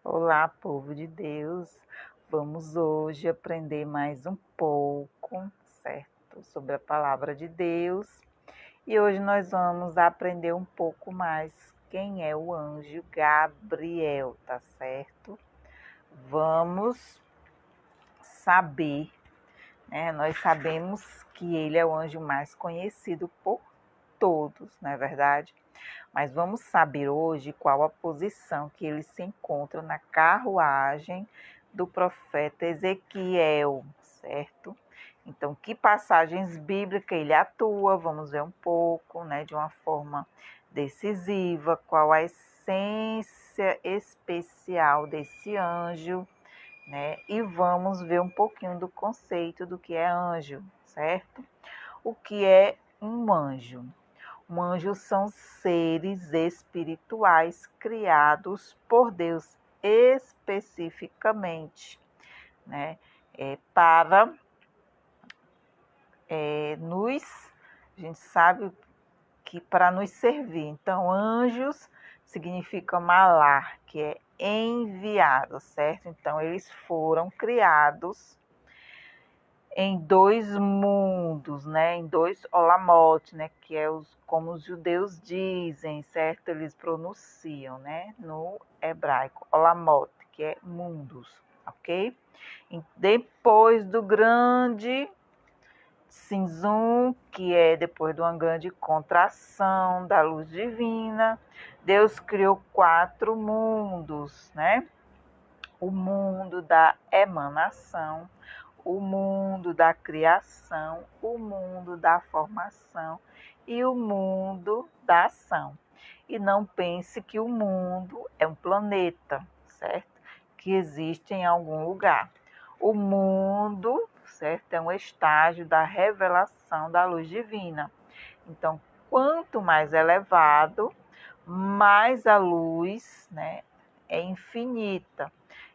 Olá, povo de Deus. Vamos hoje aprender mais um pouco, certo? Sobre a palavra de Deus. E hoje nós vamos aprender um pouco mais quem é o anjo Gabriel, tá certo? Vamos saber, né? Nós sabemos que ele é o anjo mais conhecido por todos, não é verdade? Mas vamos saber hoje qual a posição que ele se encontra na carruagem do profeta Ezequiel, certo? Então, que passagens bíblicas ele atua, vamos ver um pouco, né, de uma forma decisiva, qual a essência especial desse anjo, né? E vamos ver um pouquinho do conceito do que é anjo, certo? O que é um anjo? Um anjo são seres espirituais criados por Deus especificamente, né? Para nos, a gente sabe que para nos servir. Então, anjos significa malar, que é enviado, certo? Então, eles foram criados em dois mundos, né? Em dois olamote, né? Que é como os judeus dizem, certo? Eles pronunciam, né? No hebraico, olamote, que é mundos, ok? E depois do grande Sinzum, que é depois de uma grande contração da luz divina, Deus criou 4 mundos, né? O mundo da emanação, o mundo da criação, o mundo da formação e o mundo da ação. E não pense que o mundo é um planeta, certo? Que existe em algum lugar. O mundo, certo, é um estágio da revelação da luz divina. Então, quanto mais elevado, mais a luz, né, é infinita.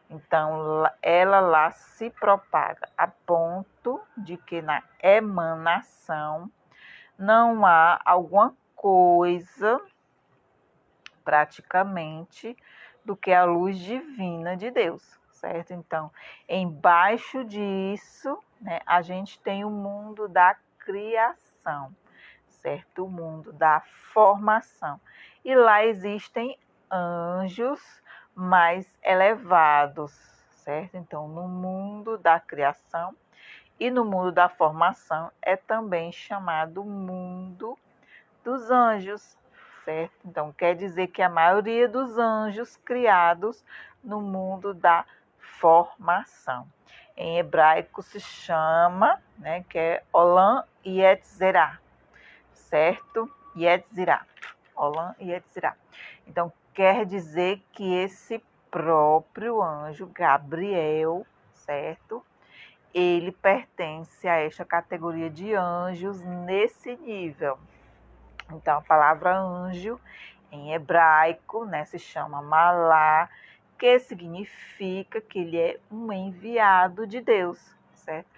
Então, ela lá se propaga a ponto de que na emanação não há alguma coisa, praticamente, do que a luz divina de Deus, certo? Então, embaixo disso, né, a gente tem o mundo da criação, certo? O mundo da formação. E lá existem anjos mais elevados, certo? Então, no mundo da criação e no mundo da formação é também chamado mundo dos anjos, certo? Então, quer dizer que a maioria dos anjos criados no mundo da formação. Em hebraico se chama, né, que é Olam Yetzirah, certo? Yetzirah. Olam Yetzirah. Então, quer dizer que esse próprio anjo Gabriel, certo? Ele pertence a esta categoria de anjos nesse nível. Então, a palavra anjo em hebraico, né, se chama malá, que significa que ele é um enviado de Deus, certo?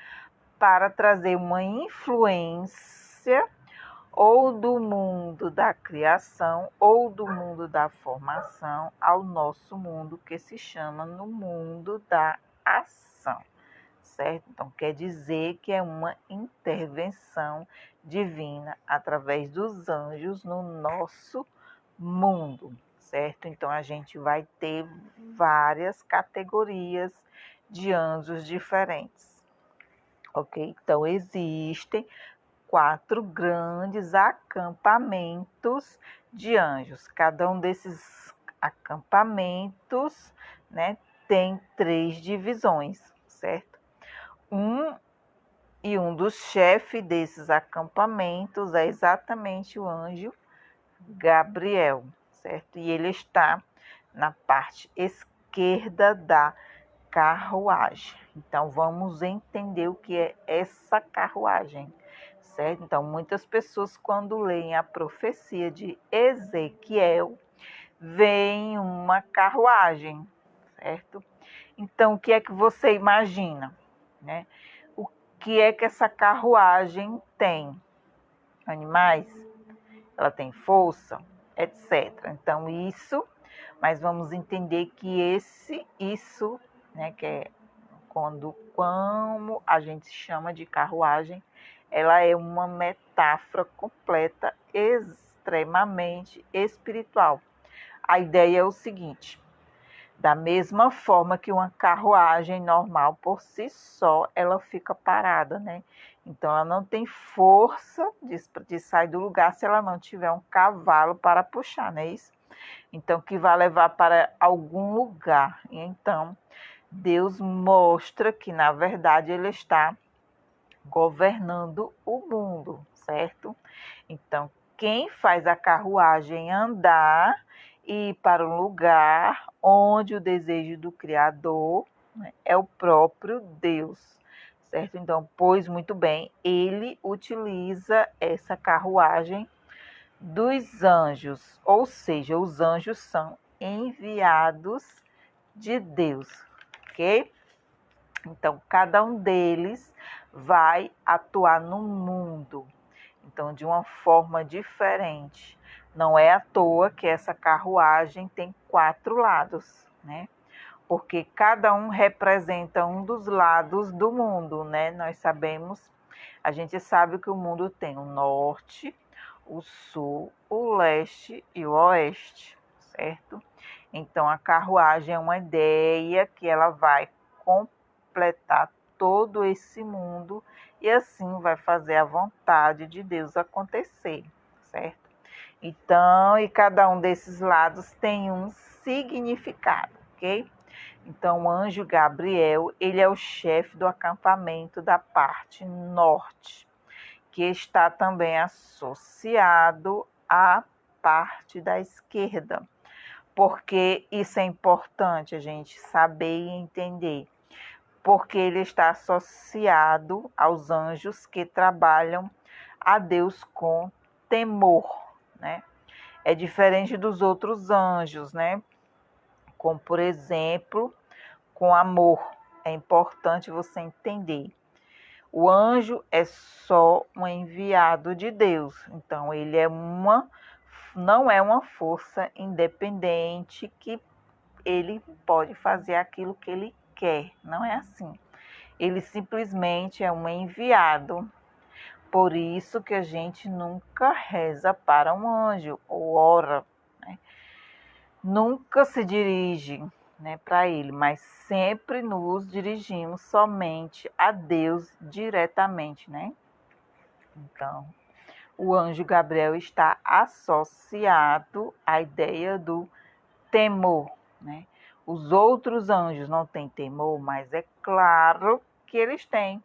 Para trazer uma influência ou do mundo da criação ou do mundo da formação ao nosso mundo, que se chama no mundo da ação, certo? Então, quer dizer que é uma intervenção divina através dos anjos no nosso mundo, certo? Então, a gente vai ter várias categorias de anjos diferentes, ok? Então, existem 4 grandes acampamentos de anjos. Cada um desses acampamentos, né, tem 3 divisões, certo? Um dos chefes desses acampamentos é exatamente o anjo Gabriel, certo? E ele está na parte esquerda da carruagem. Então, vamos entender o que é essa carruagem, certo? Então, muitas pessoas, quando leem a profecia de Ezequiel, veem uma carruagem, certo? Então, o que é que você imagina, né? O que é que essa carruagem tem? Animais? Ela tem força? Etc. Então, isso mas vamos entender que isso, né, que é como a gente chama de carruagem, ela é uma metáfora completa, extremamente espiritual. A ideia é o seguinte: da mesma forma que uma carruagem normal por si só, ela fica parada, né? Então ela não tem força de sair do lugar se ela não tiver um cavalo para puxar, não é isso? Então que vai levar para algum lugar. Então Deus mostra que na verdade ele está governando o mundo, certo? Então quem faz a carruagem andar e ir para um lugar onde o desejo do Criador, né, é o próprio Deus, certo? Então, pois muito bem, ele utiliza essa carruagem dos anjos, ou seja, os anjos são enviados de Deus, ok? Então, cada um deles vai atuar no mundo, então, de uma forma diferente. Não é à toa que essa carruagem tem 4 lados, né? Porque cada um representa um dos lados do mundo, né? Nós sabemos, a gente sabe que o mundo tem o norte, o sul, o leste e o oeste, certo? Então, a carruagem é uma ideia que ela vai completar todo esse mundo e assim vai fazer a vontade de Deus acontecer, certo? Então, e cada um desses lados tem um significado, ok? Então, o anjo Gabriel, ele é o chefe do acampamento da parte norte, que está também associado à parte da esquerda. Porque isso é importante a gente saber e entender. Porque ele está associado aos anjos que trabalham a Deus com temor, né? É diferente dos outros anjos, né? Como, por exemplo, com amor. É importante você entender. O anjo é só um enviado de Deus. Então, ele não é uma força independente que ele pode fazer aquilo que ele quer. Não é assim. Ele simplesmente é um enviado. Por isso que a gente nunca reza para um anjo ou ora, né? Nunca se dirige, né, para ele, mas sempre nos dirigimos somente a Deus diretamente, né? Então, o anjo Gabriel está associado à ideia do temor, né? Os outros anjos não têm temor, mas é claro que eles têm.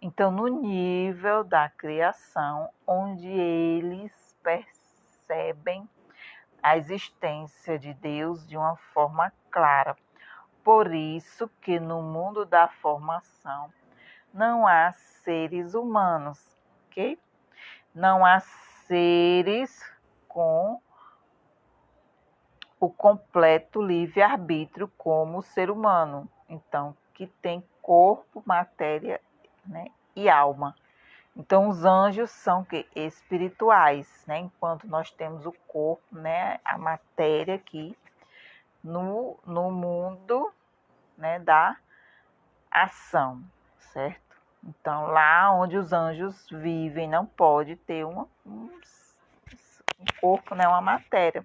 Então, no nível da criação, onde eles percebem a existência de Deus de uma forma clara. Por isso que no mundo da formação não há seres humanos, ok? Não há seres com o completo livre-arbítrio como o ser humano. Então, que tem corpo, matéria, né, e alma. Então, os anjos são que espirituais, né? Enquanto nós temos o corpo, né, a matéria aqui no mundo, né, da ação, certo? Então, lá onde os anjos vivem, não pode ter um corpo, né, uma matéria.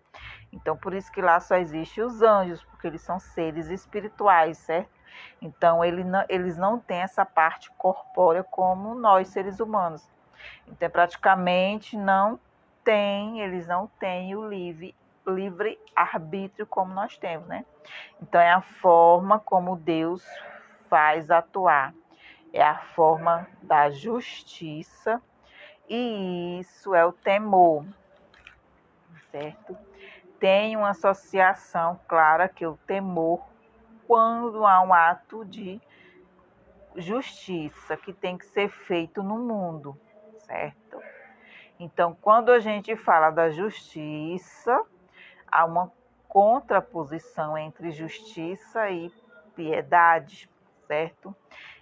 Então, por isso que lá só existe os anjos, porque eles são seres espirituais, certo? Então, eles não têm essa parte corpórea como nós, seres humanos. Então, praticamente eles não têm o livre arbítrio como nós temos, né? Então, é a forma como Deus faz atuar. É a forma da justiça e isso é o temor, certo? Tem uma associação clara que o temor, quando há um ato de justiça que tem que ser feito no mundo, certo? Então, quando a gente fala da justiça, há uma contraposição entre justiça e piedade, certo?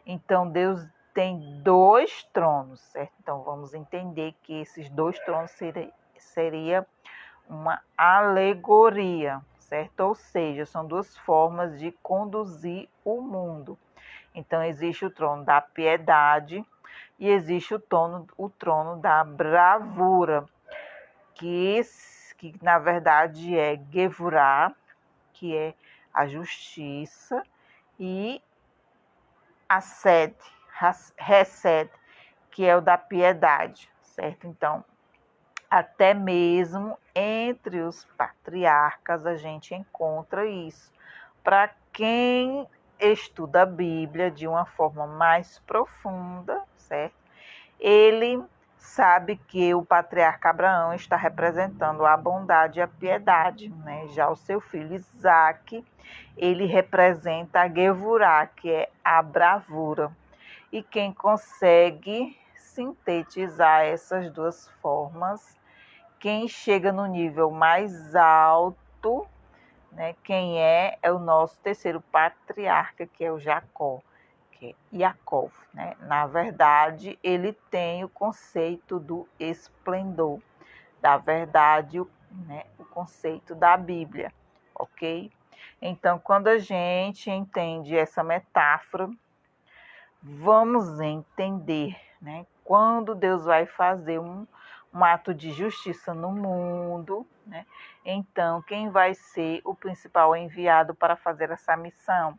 Então, Deus tem 2 tronos, certo? Então, vamos entender que esses 2 tronos seria uma alegoria, certo? Ou seja, são duas formas de conduzir o mundo. Então, existe o trono da piedade e existe o trono da bravura, que na verdade é Gevurah, que é a justiça, e a Hesed, que é o da piedade, certo? Então, até mesmo entre os patriarcas a gente encontra isso. Para quem estuda a Bíblia de uma forma mais profunda, certo? Ele sabe que o patriarca Abraão está representando a bondade e a piedade, né? Já o seu filho Isaque, ele representa a Gevurah, que é a bravura. E quem consegue sintetizar essas duas formas, quem chega no nível mais alto, né, quem é o nosso terceiro patriarca, que é o Jacó, que é Yaakov, né? Na verdade, ele tem o conceito do esplendor, da verdade, né, o conceito da Bíblia, ok? Então, quando a gente entende essa metáfora, vamos entender, né, quando Deus vai fazer um ato de justiça no mundo, né? Então, quem vai ser o principal enviado para fazer essa missão?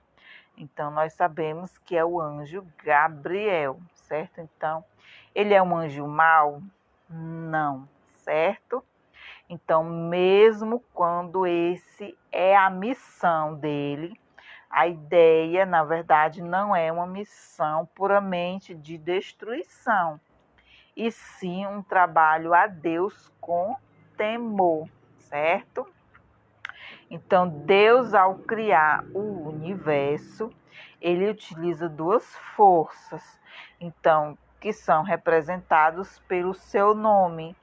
Então, nós sabemos que é o anjo Gabriel, certo? Então, ele é um anjo mau? Não, certo? Então, mesmo quando esse é a missão dele, a ideia, na verdade, não é uma missão puramente de destruição, e sim um trabalho a Deus com temor, certo? Então, Deus, ao criar o universo, ele utiliza duas forças, então, que são representados pelo seu nome,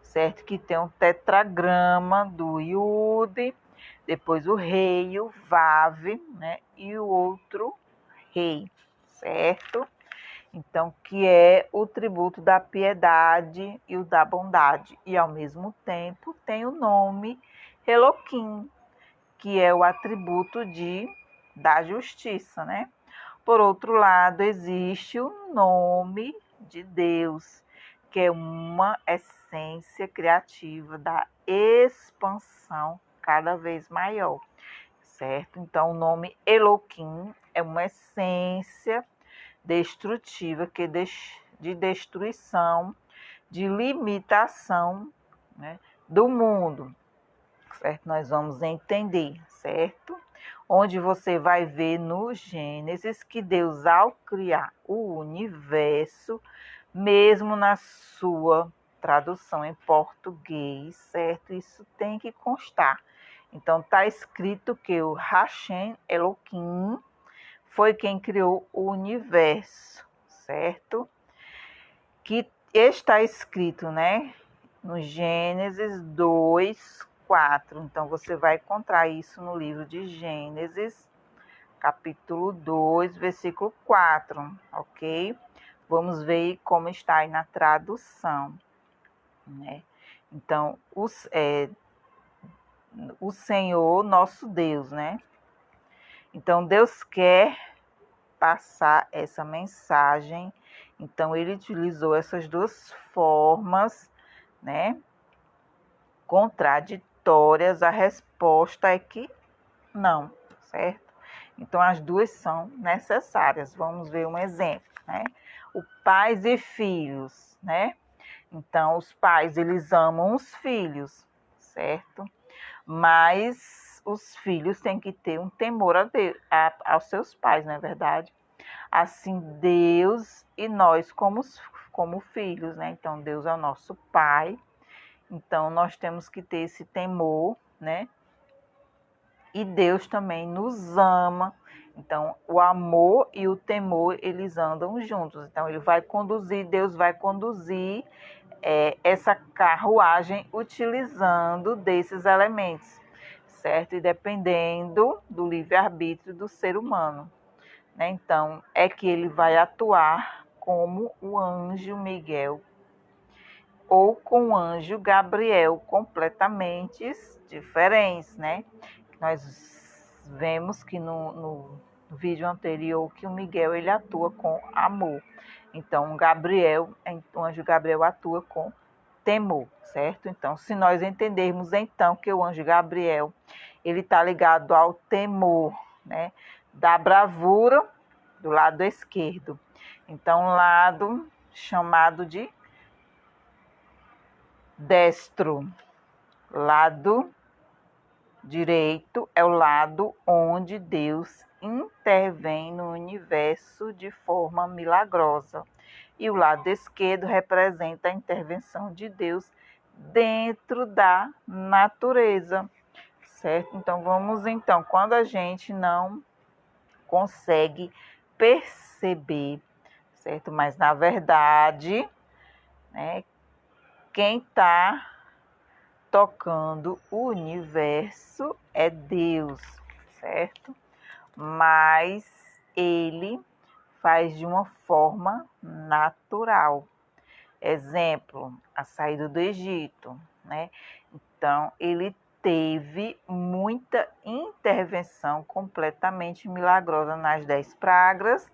certo? Que tem um tetragrama do Yud, depois o rei, o Vav, né? E o outro rei, certo? Então, que é o tributo da piedade e o da bondade. E, ao mesmo tempo, tem o nome Eloquim, que é o atributo da justiça, né? Por outro lado, existe o nome de Deus, que é uma essência criativa da expansão cada vez maior, certo? Então, o nome Eloquim é uma essência destrutiva, de destruição, de limitação, né, do mundo, certo? Nós vamos entender, certo? Onde você vai ver no Gênesis que Deus, ao criar o universo, mesmo na sua tradução em português, certo? Isso tem que constar. Então, está escrito que o Hashem Elohim foi quem criou o universo, certo? Que está escrito, né, no Gênesis 2:4. Então, você vai encontrar isso no livro de Gênesis, capítulo 2, versículo 4, ok? Vamos ver como está aí na tradução, né? Então, o Senhor, nosso Deus, né? Então, Deus quer passar essa mensagem. Então, ele utilizou essas duas formas, né, contraditórias. A resposta é que não, certo? Então, as duas são necessárias. Vamos ver um exemplo, né? O pais e filhos, né? Então, os pais, eles amam os filhos, certo? Mas os filhos têm que ter um temor aos seus pais, não é verdade? Assim, Deus e nós como filhos, né? Então, Deus é o nosso pai. Então, nós temos que ter esse temor, né? E Deus também nos ama. Então, o amor e o temor, eles andam juntos. Então, Deus vai conduzir essa carruagem utilizando desses elementos, certo? E dependendo do livre-arbítrio do ser humano, né? Então, é que ele vai atuar como o anjo Miguel ou com o anjo Gabriel, completamente diferentes, né? Nós vemos que no vídeo anterior que o Miguel ele atua com amor. Então, o anjo Gabriel atua com temor, certo? Então, se nós entendermos então que o anjo Gabriel ele está ligado ao temor, né, da bravura do lado esquerdo. Então, lado chamado de destro. Lado direito é o lado onde Deus intervém no universo de forma milagrosa. E o lado esquerdo representa a intervenção de Deus dentro da natureza, certo? Então, quando a gente não consegue perceber, certo? Mas, na verdade, né, quem está tocando o universo é Deus, certo? Mas ele faz de uma forma natural. Exemplo, a saída do Egito, né? Então, ele teve muita intervenção completamente milagrosa nas 10 pragas,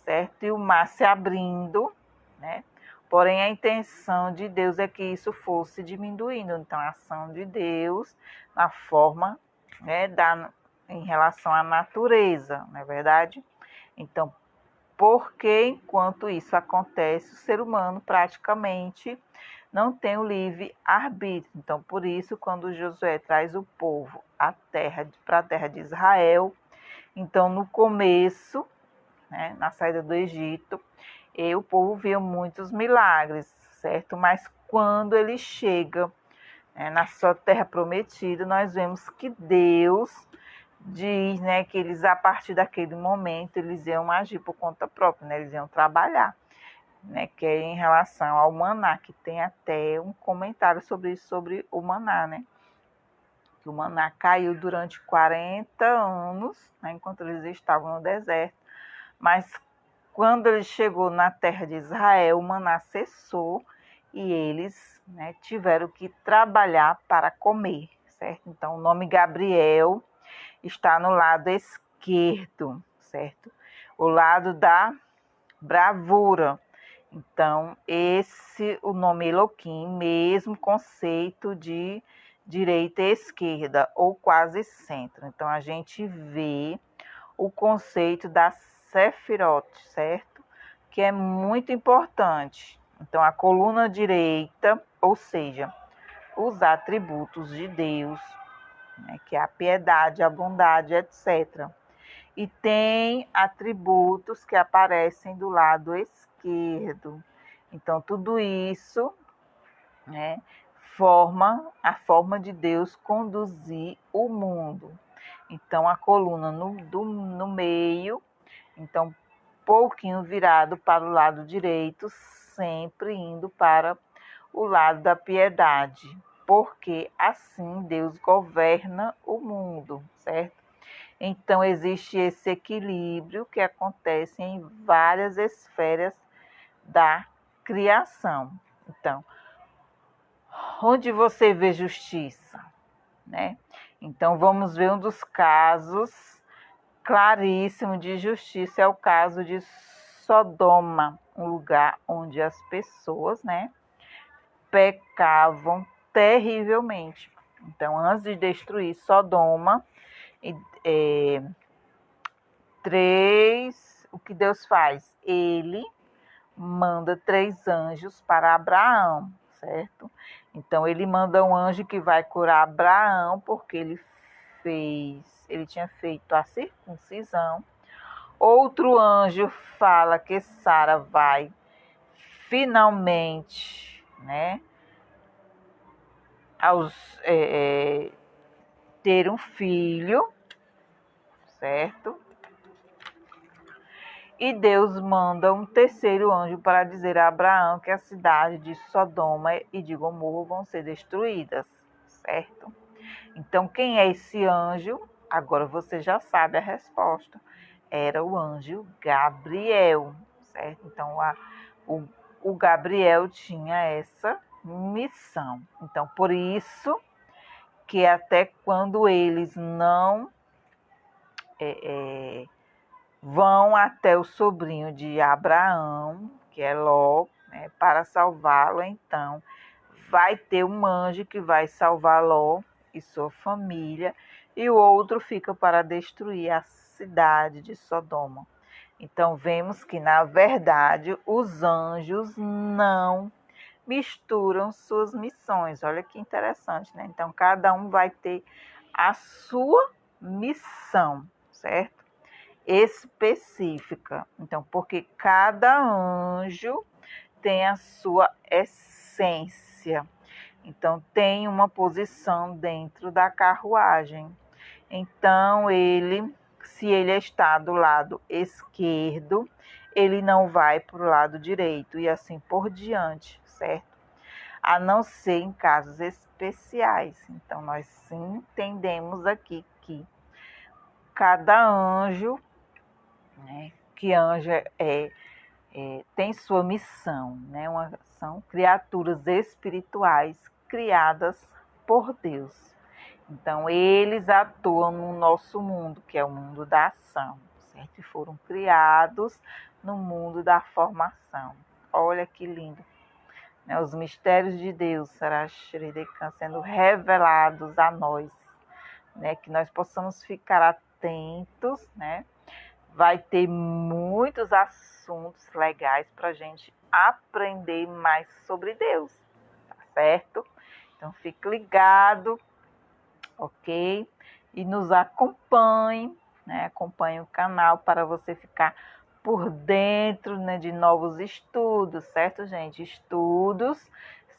certo? E o mar se abrindo, né? Porém, a intenção de Deus é que isso fosse diminuindo. Então, a ação de Deus na forma, né, em relação à natureza, não é verdade? Então, porque enquanto isso acontece, o ser humano praticamente não tem o livre-arbítrio. Então, por isso, quando Josué traz o povo para a terra de Israel, então, no começo, né, na saída do Egito, o povo viu muitos milagres, certo? Mas quando ele chega, né, na sua terra prometida, nós vemos que Deus diz, né, que eles, a partir daquele momento, eles iam agir por conta própria, né, eles iam trabalhar, né, que é em relação ao maná, que tem até um comentário sobre isso, sobre o maná, né, que o maná caiu durante 40 anos, né, enquanto eles estavam no deserto, mas quando ele chegou na terra de Israel, o maná cessou e eles, né, tiveram que trabalhar para comer, certo? Então, o nome Gabriel está no lado esquerdo, certo? O lado da bravura. Então, o nome Elohim, mesmo conceito de direita e esquerda, ou quase centro. Então, a gente vê o conceito da Sefirot, certo? Que é muito importante. Então, a coluna direita, ou seja, os atributos de Deus, né, que é a piedade, a bondade, etc. E tem atributos que aparecem do lado esquerdo. Então, tudo isso, né, forma a forma de Deus conduzir o mundo. Então, a coluna no meio, então, pouquinho virado para o lado direito, sempre indo para o lado da piedade, porque assim Deus governa o mundo, certo? Então, existe esse equilíbrio que acontece em várias esferas da criação. Então, onde você vê justiça, né? Então, vamos ver um dos casos claríssimo de justiça, é o caso de Sodoma, um lugar onde as pessoas, né, pecavam terrivelmente. Então, antes de destruir Sodoma, o que Deus faz? Ele manda 3 anjos para Abraão, certo? Então, ele manda um anjo que vai curar Abraão, porque ele tinha feito a circuncisão. Outro anjo fala que Sara vai finalmente, né, ter um filho, certo? E Deus manda um terceiro anjo para dizer a Abraão que a cidade de Sodoma e de Gomorra vão ser destruídas, certo? Então, quem é esse anjo? Agora você já sabe a resposta. Era o anjo Gabriel, certo? Então, o Gabriel tinha essa missão. Então, por isso que até quando eles não vão até o sobrinho de Abraão, que é Ló, né, para salvá-lo, então vai ter um anjo que vai salvar Ló e sua família, e o outro fica para destruir a cidade de Sodoma. Então vemos que, na verdade, os anjos não misturam suas missões. Olha que interessante, né? Então cada um vai ter a sua missão, certo? Específica. Então, porque cada anjo tem a sua essência. Então, tem uma posição dentro da carruagem. Então, se ele está do lado esquerdo, ele não vai para o lado direito e assim por diante, certo? A não ser em casos especiais. Então, nós sim entendemos aqui que cada anjo, né, que anjo tem sua missão, né? São criaturas espirituais criadas por Deus. Então, eles atuam no nosso mundo, que é o mundo da ação, certo? E foram criados no mundo da formação. Olha que lindo, né? Os mistérios de Deus sendo revelados a nós, né? Que nós possamos ficar atentos, né? Vai ter muitos assuntos legais para a gente aprender mais sobre Deus, tá certo? Então fique ligado, ok? E nos acompanhe, né? Acompanhe o canal para você ficar por dentro, né, de novos estudos, certo, gente? Estudos,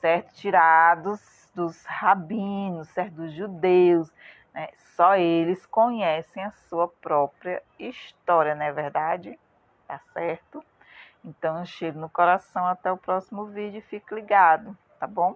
certo? Tirados dos rabinos, certo? Dos judeus, né? Só eles conhecem a sua própria história, não é verdade? Tá certo? Então, um cheiro no coração, até o próximo vídeo, fique ligado, tá bom?